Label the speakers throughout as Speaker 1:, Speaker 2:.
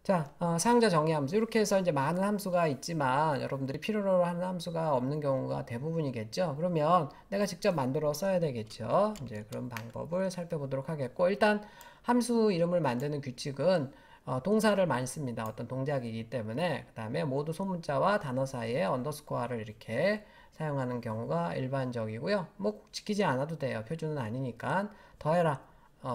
Speaker 1: 자, 사용자 정의 함수. 이렇게 해서 이제 많은 함수가 있지만 여러분들이 필요로 하는 함수가 없는 경우가 대부분이겠죠. 그러면 내가 직접 만들어 써야 되겠죠. 이제 그런 방법을 살펴보도록 하겠고, 일단 함수 이름을 만드는 규칙은 동사를 많이 씁니다. 어떤 동작이기 때문에. 그 다음에 모두 소문자와 단어 사이에 언더스코어를 이렇게 사용하는 경우가 일반적이고요. 뭐 꼭 지키지 않아도 돼요. 표준은 아니니까. 더해라.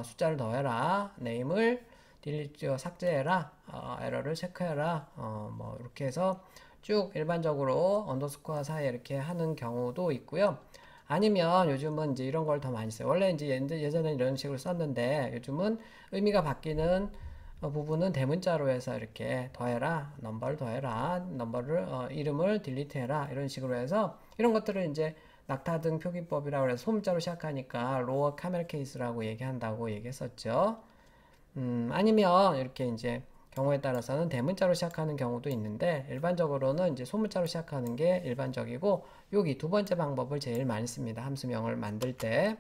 Speaker 1: 숫자를 더해라. 네임을 딜리트 삭제해라. 에러를 체크해라. 뭐 이렇게 해서 쭉 일반적으로 언더스코어 사이에 이렇게 하는 경우도 있고요. 아니면 요즘은 이제 이런 걸 더 많이 써요. 원래 이제 예전에 이런 식으로 썼는데 요즘은 의미가 바뀌는 부분은 대문자로 해서 이렇게 더해라, 넘버를 더해라, 넘버를 이름을 딜리트해라 이런 식으로 해서 이런 것들을 이제 낙타등 표기법이라고 해서 소문자로 시작하니까 로어 카멜 케이스라고 얘기한다고 얘기했었죠. 아니면 이렇게 이제 경우에 따라서는 대문자로 시작하는 경우도 있는데 일반적으로는 이제 소문자로 시작하는 게 일반적이고 여기 두 번째 방법을 제일 많이 씁니다. 함수명을 만들 때.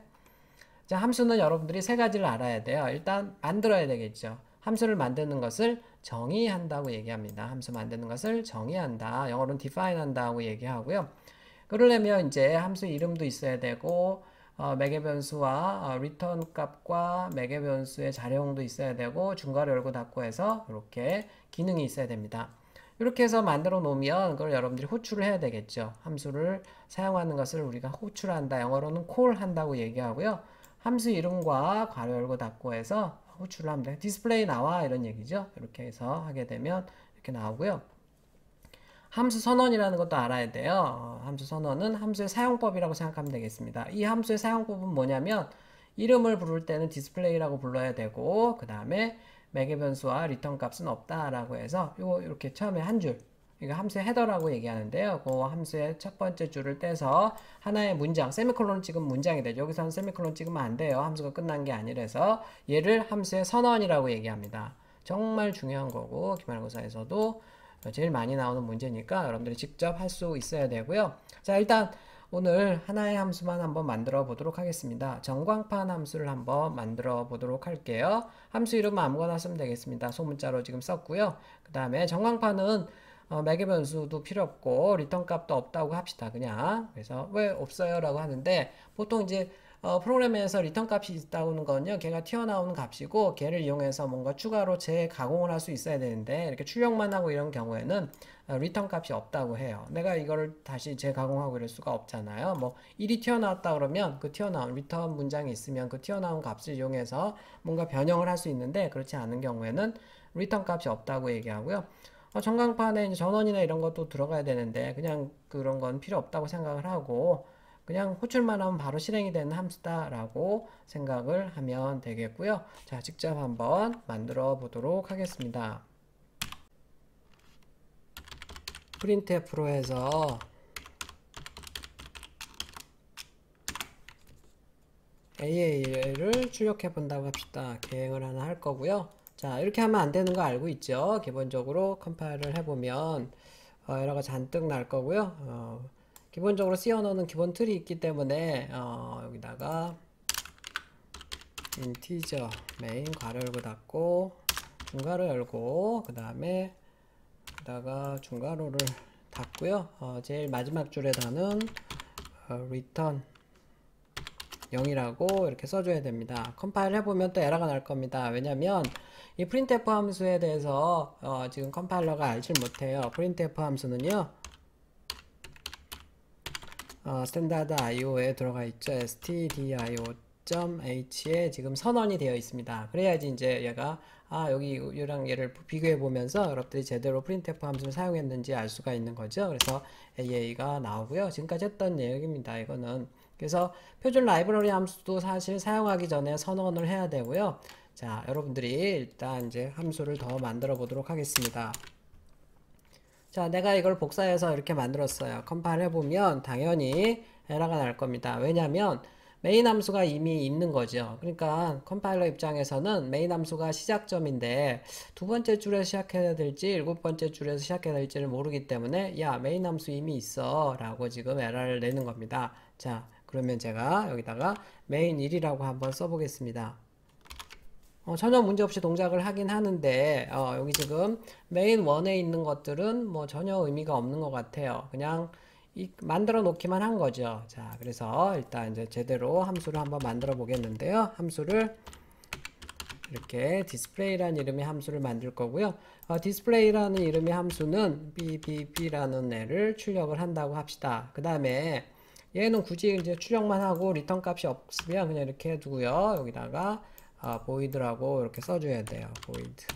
Speaker 1: 자, 함수는 여러분들이 세 가지를 알아야 돼요. 일단 만들어야 되겠죠. 함수를 만드는 것을 정의한다고 얘기합니다. 함수 만드는 것을 정의한다. 영어로는 define 한다고 얘기하고요. 그러려면 이제 함수 이름도 있어야 되고 매개 변수와 return 값과 매개 변수의 자료형도 있어야 되고 중괄호 열고 닫고 해서 이렇게 기능이 있어야 됩니다. 이렇게 해서 만들어 놓으면 그걸 여러분들이 호출을 해야 되겠죠. 함수를 사용하는 것을 우리가 호출한다. 영어로는 call 한다고 얘기하고요. 함수 이름과 괄호 열고 닫고 해서 호출을 합니다. 디스플레이 나와 이런 얘기죠. 이렇게 해서 하게 되면 이렇게 나오고요. 함수 선언이라는 것도 알아야 돼요. 함수 선언은 함수의 사용법이라고 생각하면 되겠습니다. 이 함수의 사용법은 뭐냐면 이름을 부를 때는 디스플레이라고 불러야 되고 그 다음에 매개 변수와 리턴 값은 없다라고 해서 이렇게 처음에 한 줄, 이거 함수의 헤더라고 얘기하는데요. 그 함수의 첫 번째 줄을 떼서 하나의 문장, 세미콜론 찍으면 문장이 되죠. 여기서는 세미콜론 찍으면 안 돼요. 함수가 끝난 게 아니라서 얘를 함수의 선언이라고 얘기합니다. 정말 중요한 거고 기말고사에서도 제일 많이 나오는 문제니까 여러분들이 직접 할 수 있어야 되고요. 자, 일단 오늘 하나의 함수만 한번 만들어 보도록 하겠습니다. 전광판 함수를 한번 만들어 보도록 할게요. 함수 이름 아무거나 쓰면 되겠습니다. 소문자로 지금 썼고요. 그 다음에 전광판은 매개 변수도 필요 없고 리턴 값도 없다고 합시다. 그냥 그래서 왜 없어요 라고 하는데 보통 이제 프로그램에서 리턴 값이 있다는 건요, 걔가 튀어나오는 값이고, 걔를 이용해서 뭔가 추가로 재가공을 할 수 있어야 되는데, 이렇게 출력만 하고 이런 경우에는 리턴 값이 없다고 해요. 내가 이거를 다시 재가공하고 이럴 수가 없잖아요. 뭐, 1이 튀어나왔다 그러면 그 튀어나온 리턴 문장이 있으면 그 튀어나온 값을 이용해서 뭔가 변형을 할 수 있는데, 그렇지 않은 경우에는 리턴 값이 없다고 얘기하고요. 전광판에 이제 전원이나 이런 것도 들어가야 되는데, 그냥 그런 건 필요 없다고 생각을 하고, 그냥 호출만 하면 바로 실행이 되는 함수다라고 생각을 하면 되겠고요. 자, 직접 한번 만들어 보도록 하겠습니다. printf로 해서 AA를 출력해 본다고 합시다. 계획을 하나 할 거고요. 자, 이렇게 하면 안 되는 거 알고 있죠? 기본적으로 컴파일을 해보면 에러가 잔뜩 날 거고요. 기본적으로 C 언어는 기본 틀이 있기 때문에 여기다가 인티저 메인 괄호 열고 닫고 중괄호 열고 그 다음에 여기다가 중괄호를 닫고요. 제일 마지막 줄에다는 return 0이라고 이렇게 써줘야 됩니다. 컴파일 해보면 또 에러가 날 겁니다. 왜냐면 이 printf 함수에 대해서 지금 컴파일러가 알질 못해요. printf 함수는요, 스탠다드 IO에 들어가 있죠. stdio.h에 지금 선언이 되어 있습니다. 그래야지 이제 얘가 여기 얘랑 얘를 비교해 보면서 여러분들이 제대로 printf 함수를 사용했는지 알 수가 있는 거죠. 그래서 AA가 나오고요. 지금까지 했던 내용입니다. 이거는. 그래서 표준 라이브러리 함수도 사실 사용하기 전에 선언을 해야 되고요. 자, 여러분들이 일단 이제 함수를 더 만들어 보도록 하겠습니다. 자, 내가 이걸 복사해서 이렇게 만들었어요. 컴파일 해보면 당연히 에러가 날 겁니다. 왜냐면 메인 함수가 이미 있는 거죠. 그러니까 컴파일러 입장에서는 메인 함수가 시작점인데 두 번째 줄에서 시작해야 될지 일곱 번째 줄에서 시작해야 될지를 모르기 때문에 야, 메인 함수 이미 있어 라고 지금 에러를 내는 겁니다. 자, 그러면 제가 여기다가 메인 1이라고 한번 써보겠습니다. 전혀 문제 없이 동작을 하긴 하는데 여기 지금 메인 1에 있는 것들은 뭐 전혀 의미가 없는 것 같아요. 그냥 만들어 놓기만 한 거죠. 자, 그래서 일단 이제 제대로 함수를 한번 만들어 보겠는데요. 함수를 이렇게 디스플레이라는 이름의 함수를 만들 거고요. 디스플레이라는 이름의 함수는 bbb라는 애를 출력을 한다고 합시다. 그 다음에 얘는 굳이 이제 출력만 하고 리턴 값이 없으면 그냥 이렇게 해두고요. 여기다가 void라고 이렇게 써줘야 돼요. void.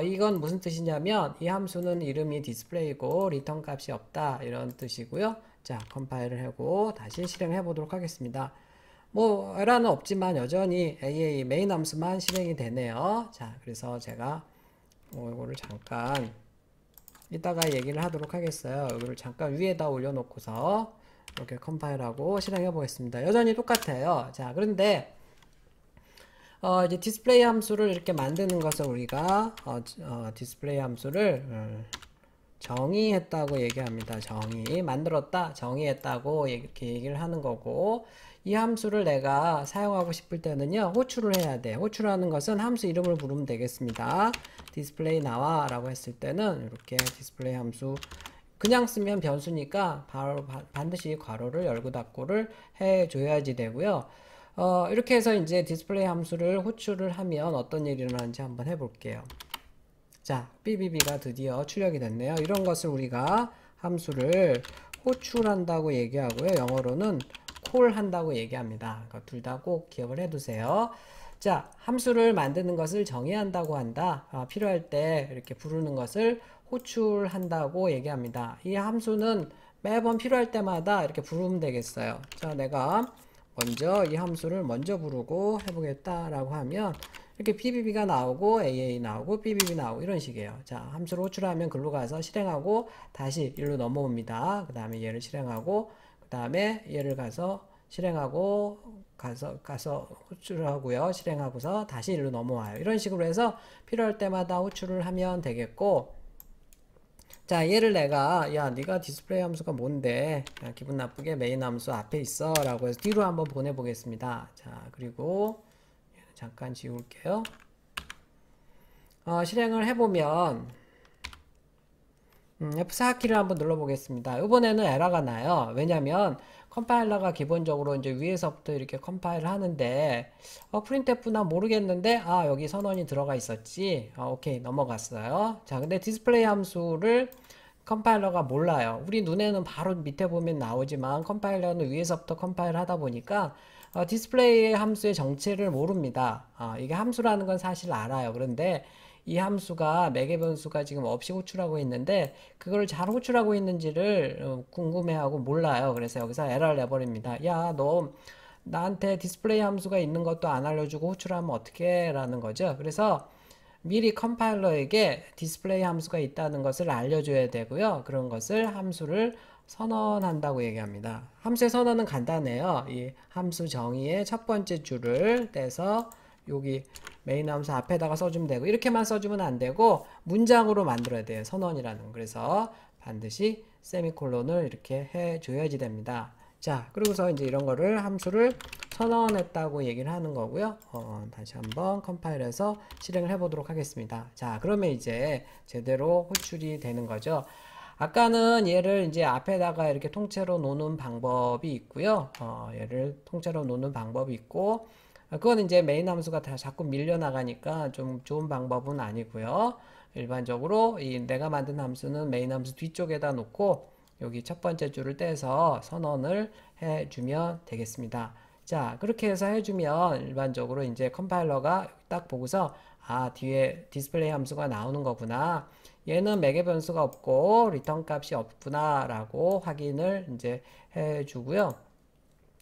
Speaker 1: 이건 무슨 뜻이냐면 이 함수는 이름이 디스플레이고 리턴 값이 없다 이런 뜻이고요. 자, 컴파일을 하고 다시 실행해 보도록 하겠습니다. 뭐 에러는 없지만 여전히 AA 메인 함수만 실행이 되네요. 자, 그래서 제가 이거를 잠깐 이따가 얘기를 하도록 하겠어요. 이거를 잠깐 위에다 올려놓고서 이렇게 컴파일하고 실행해 보겠습니다. 여전히 똑같아요. 자, 그런데 이제 디스플레이 함수를 이렇게 만드는 것을 우리가 디스플레이 함수를 정의했다고 얘기합니다. 만들었다, 정의했다고 이렇게 얘기를 하는 거고, 이 함수를 내가 사용하고 싶을 때는요, 호출을 해야 돼. 호출하는 것은 함수 이름을 부르면 되겠습니다. 디스플레이 나와 라고 했을 때는 이렇게 디스플레이 함수 그냥 쓰면 변수니까 바로 반드시 괄호를 열고 닫고를 해줘야지 되고요. 이렇게 해서 이제 디스플레이 함수를 호출을 하면 어떤 일이 일어나는지 한번 해볼게요. 자, BBB가 드디어 출력이 됐네요. 이런 것을 우리가 함수를 호출한다고 얘기하고요. 영어로는 call 한다고 얘기합니다. 둘 다 꼭 기억을 해두세요. 자, 함수를 만드는 것을 정의한다고 한다. 필요할 때 이렇게 부르는 것을 호출한다고 얘기합니다. 이 함수는 매번 필요할 때마다 이렇게 부르면 되겠어요. 자, 내가 먼저 이 함수를 먼저 부르고 해보겠다라고 하면 이렇게 BBB가 나오고 AA 나오고 BBB 나오고 이런 식이에요. 자, 함수를 호출하면 글로 가서 실행하고 다시 일로 넘어옵니다. 그 다음에 얘를 실행하고 그 다음에 얘를 가서 실행하고 가서 호출을 하고요. 실행하고서 다시 일로 넘어와요. 이런 식으로 해서 필요할 때마다 호출을 하면 되겠고, 자, 얘를 내가 야 네가 디스플레이 함수가 뭔데 야, 기분 나쁘게 메인 함수 앞에 있어 라고 해서 뒤로 한번 보내보겠습니다. 자, 그리고 잠깐 지울게요. 실행을 해보면 F4키를 한번 눌러보겠습니다. 이번에는 에러가 나요. 왜냐면 컴파일러가 기본적으로 이제 위에서부터 이렇게 컴파일을 하는데 프린트F나 모르겠는데 여기 선언이 들어가 있었지. 오케이, 넘어갔어요. 자, 근데 디스플레이 함수를 컴파일러가 몰라요. 우리 눈에는 바로 밑에 보면 나오지만 컴파일러는 위에서부터 컴파일 하다 보니까 디스플레이 함수의 정체를 모릅니다. 이게 함수라는 건 사실 알아요. 그런데 이 함수가 매개 변수가 지금 없이 호출하고 있는데 그걸 잘 호출하고 있는지를 궁금해하고 몰라요. 그래서 여기서 에러를 내버립니다. 야, 너 나한테 디스플레이 함수가 있는 것도 안 알려주고 호출하면 어떡해? 라는 거죠. 그래서 미리 컴파일러에게 디스플레이 함수가 있다는 것을 알려줘야 되고요. 그런 것을 함수를 선언한다고 얘기합니다. 함수의 선언은 간단해요. 이 함수 정의의 첫 번째 줄을 떼서 여기 메인 함수 앞에다가 써주면 되고, 이렇게만 써주면 안 되고 문장으로 만들어야 돼요. 선언이라는 거. 그래서 반드시 세미콜론을 이렇게 해줘야지 됩니다. 자, 그리고서 이제 이런 거를 함수를 선언했다고 얘기를 하는 거고요. 다시 한번 컴파일해서 실행을 해보도록 하겠습니다. 자, 그러면 이제 제대로 호출이 되는 거죠. 아까는 얘를 이제 앞에다가 이렇게 통째로 놓는 방법이 있고요. 얘를 통째로 놓는 방법이 있고, 그건 이제 메인 함수가 다 자꾸 밀려나가니까 좀 좋은 방법은 아니고요. 일반적으로 내가 만든 함수는 메인 함수 뒤쪽에다 놓고 여기 첫 번째 줄을 떼서 선언을 해주면 되겠습니다. 자, 그렇게 해서 해주면 일반적으로 이제 컴파일러가 딱 보고서 뒤에 디스플레이 함수가 나오는 거구나. 얘는 매개 변수가 없고 리턴 값이 없구나 라고 확인을 이제 해주고요.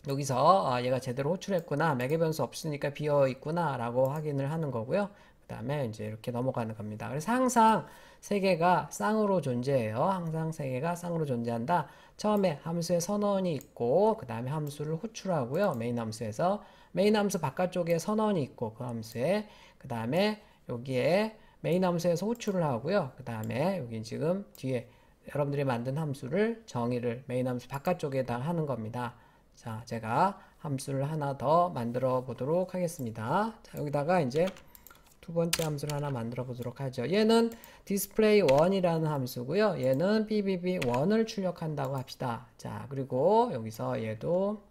Speaker 1: 여기서 얘가 제대로 호출했구나, 매개 변수 없으니까 비어 있구나 라고 확인을 하는 거고요. 그 다음에 이제 이렇게 넘어가는 겁니다. 그래서 항상 세 개가 쌍으로 존재해요. 항상 세 개가 쌍으로 존재한다. 처음에 함수의 선언이 있고 그 다음에 함수를 호출하고요. 메인 함수에서 메인 함수 바깥쪽에 선언이 있고 그 함수에 그 다음에 여기에 메인 함수에서 호출을 하고요. 그 다음에 여기 지금 뒤에 여러분들이 만든 함수를 정의를 메인 함수 바깥쪽에다 하는 겁니다. 자, 제가 함수를 하나 더 만들어 보도록 하겠습니다. 자, 여기다가 이제 두 번째 함수를 하나 만들어 보도록 하죠. 얘는 display1이라는 함수고요. 얘는 bbb1을 출력한다고 합시다. 자, 그리고 여기서 얘도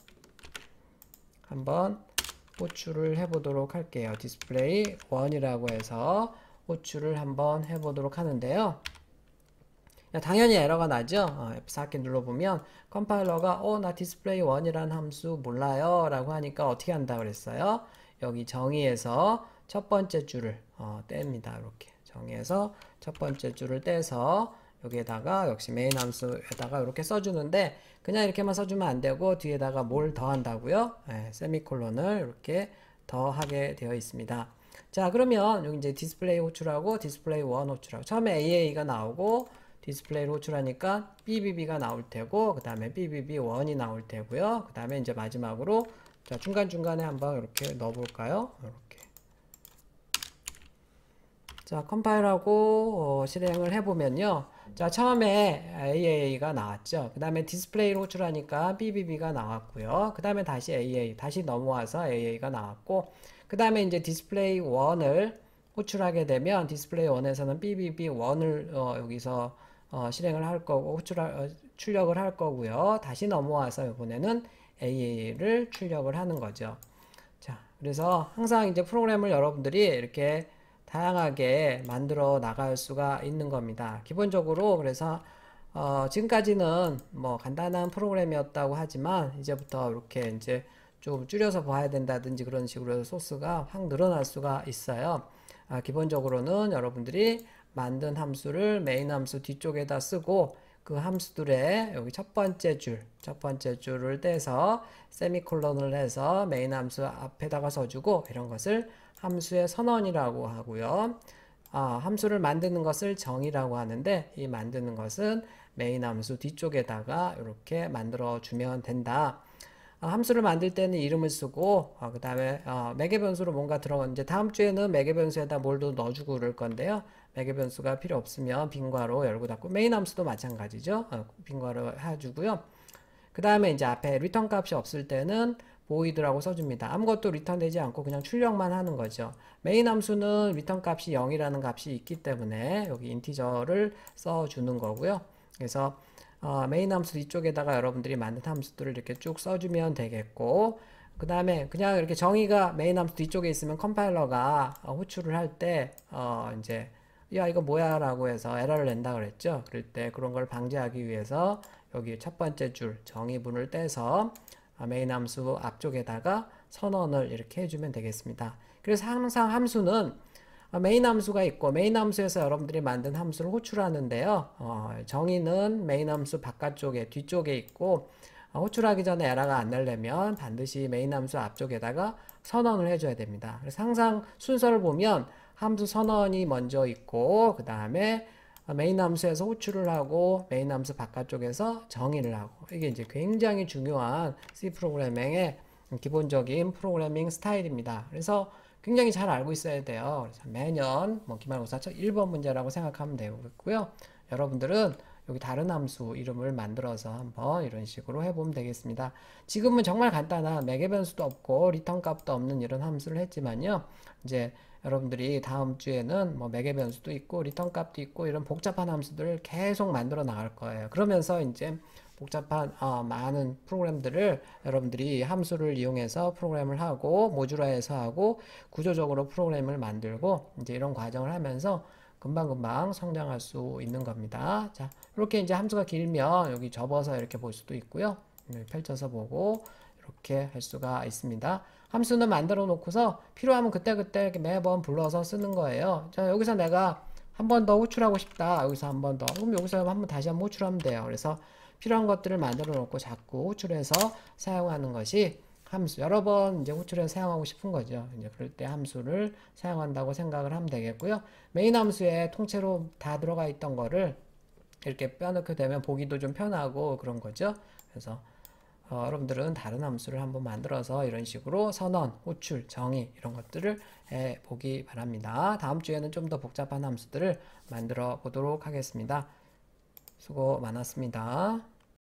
Speaker 1: 한번 호출을 해보도록 할게요. display1이라고 해서 호출을 한번 해보도록 하는데요. 당연히 에러가 나죠. F4키 눌러보면 컴파일러가 나 display1이라는 함수 몰라요 라고 하니까 어떻게 한다 그랬어요? 여기 정의에서 첫 번째 줄을 뗍니다. 이렇게 정의에서 첫 번째 줄을 떼서 여기에다가 역시 메인 함수에다가 이렇게 써주는데 그냥 이렇게만 써주면 안 되고 뒤에다가 뭘 더한다고요? 세미콜론을 이렇게 더하게 되어 있습니다. 자, 그러면 여기 이제 디스플레이 호출하고 디스플레이 1 호출하고 처음에 AA가 나오고 디스플레이로 호출하니까 BBB가 나올 테고 그 다음에 BBB1이 나올 테고요. 그 다음에 이제 마지막으로 자, 중간중간에 한번 이렇게 넣어볼까요? 이렇게. 자, 컴파일하고 실행을 해보면요. 자, 처음에 AA가 나왔죠. 그 다음에 디스플레이로 호출하니까 BBB가 나왔고요. 그 다음에 다시 AA, 다시 넘어와서 AA가 나왔고 그 다음에 이제 디스플레이 1을 호출하게 되면 디스플레이 1에서는 BBB1을 여기서 실행을 할 거고 출력을 할 거고요. 다시 넘어와서 이번에는 AA를 출력을 하는 거죠. 자, 그래서 항상 이제 프로그램을 여러분들이 이렇게 다양하게 만들어 나갈 수가 있는 겁니다. 기본적으로 그래서 지금까지는 뭐 간단한 프로그램이었다고 하지만 이제부터 이렇게 이제 좀 줄여서 봐야 된다든지 그런 식으로 해서 소스가 확 늘어날 수가 있어요. 기본적으로는 여러분들이 만든 함수를 메인 함수 뒤쪽에다 쓰고 그 함수들의 여기 첫 번째 줄을 떼서 세미콜론을 해서 메인 함수 앞에다가 써주고 이런 것을 함수의 선언이라고 하고요. 함수를 만드는 것을 정의라고 하는데 이 만드는 것은 메인 함수 뒤쪽에다가 이렇게 만들어 주면 된다. 함수를 만들 때는 이름을 쓰고 그 다음에 매개 변수로 뭔가 이제 다음 주에는 매개 변수에다 뭘 더 넣어주고 그럴 건데요. 매개 변수가 필요 없으면 빈 괄호 열고 닫고 메인 함수도 마찬가지죠. 빈 괄호 해주고요. 그 다음에 이제 앞에 리턴 값이 없을 때는 void라고 써줍니다. 아무것도 리턴 되지 않고 그냥 출력만 하는 거죠. 메인 함수는 리턴 값이 0이라는 값이 있기 때문에 여기 인티저를 써주는 거고요. 그래서 메인 함수 뒤쪽에다가 여러분들이 만든 함수들을 이렇게 쭉 써주면 되겠고 그 다음에 그냥 이렇게 정의가 메인 함수 뒤쪽에 있으면 컴파일러가 호출을 할 때 이제 야 이거 뭐야 라고 해서 에러를 낸다 그랬죠. 그럴 때 그런 걸 방지하기 위해서 여기 첫 번째 줄 정의문을 떼서 메인 함수 앞쪽에다가 선언을 이렇게 해주면 되겠습니다. 그래서 항상 함수는 메인 함수가 있고 메인 함수에서 여러분들이 만든 함수를 호출하는데요. 정의는 메인 함수 바깥쪽에 뒤쪽에 있고 호출하기 전에 에러가 안 나려면 반드시 메인 함수 앞쪽에다가 선언을 해줘야 됩니다. 그래서 항상 순서를 보면 함수 선언이 먼저 있고 그 다음에 메인 함수에서 호출을 하고 메인 함수 바깥쪽에서 정의를 하고 이게 이제 굉장히 중요한 C 프로그래밍의 기본적인 프로그래밍 스타일입니다. 그래서 굉장히 잘 알고 있어야 돼요. 그래서 매년 기말고사 첫 1번 문제라고 생각하면 되고요. 여러분들은 여기 다른 함수 이름을 만들어서 한번 이런 식으로 해보면 되겠습니다. 지금은 정말 간단한 매개 변수도 없고 리턴 값도 없는 이런 함수를 했지만요. 이제 여러분들이 다음 주에는 매개 변수도 있고 리턴 값도 있고 이런 복잡한 함수들을 계속 만들어 나갈 거예요. 그러면서 이제 복잡한 많은 프로그램들을 여러분들이 함수를 이용해서 프로그램을 하고 모듈화해서 하고 구조적으로 프로그램을 만들고 이제 이런 과정을 하면서 금방금방 성장할 수 있는 겁니다. 자, 이렇게 이제 함수가 길면 여기 접어서 이렇게 볼 수도 있고요. 펼쳐서 보고 이렇게 할 수가 있습니다. 함수는 만들어 놓고서 필요하면 그때그때 이렇게 매번 불러서 쓰는 거예요. 자, 여기서 내가 한 번 더 호출하고 싶다. 여기서 한 번 더. 그럼 여기서 다시 한번 호출하면 돼요. 그래서 필요한 것들을 만들어 놓고 자꾸 호출해서 사용하는 것이 함수. 여러 번 이제 호출해서 사용하고 싶은 거죠. 이제 그럴 때 함수를 사용한다고 생각을 하면 되겠고요. 메인 함수에 통째로 다 들어가 있던 거를 이렇게 빼놓게 되면 보기도 좀 편하고 그런 거죠. 그래서 여러분들은 다른 함수를 한번 만들어서 이런 식으로 선언, 호출, 정의 이런 것들을 해 보기 바랍니다. 다음 주에는 좀 더 복잡한 함수들을 만들어 보도록 하겠습니다. 수고 많았습니다.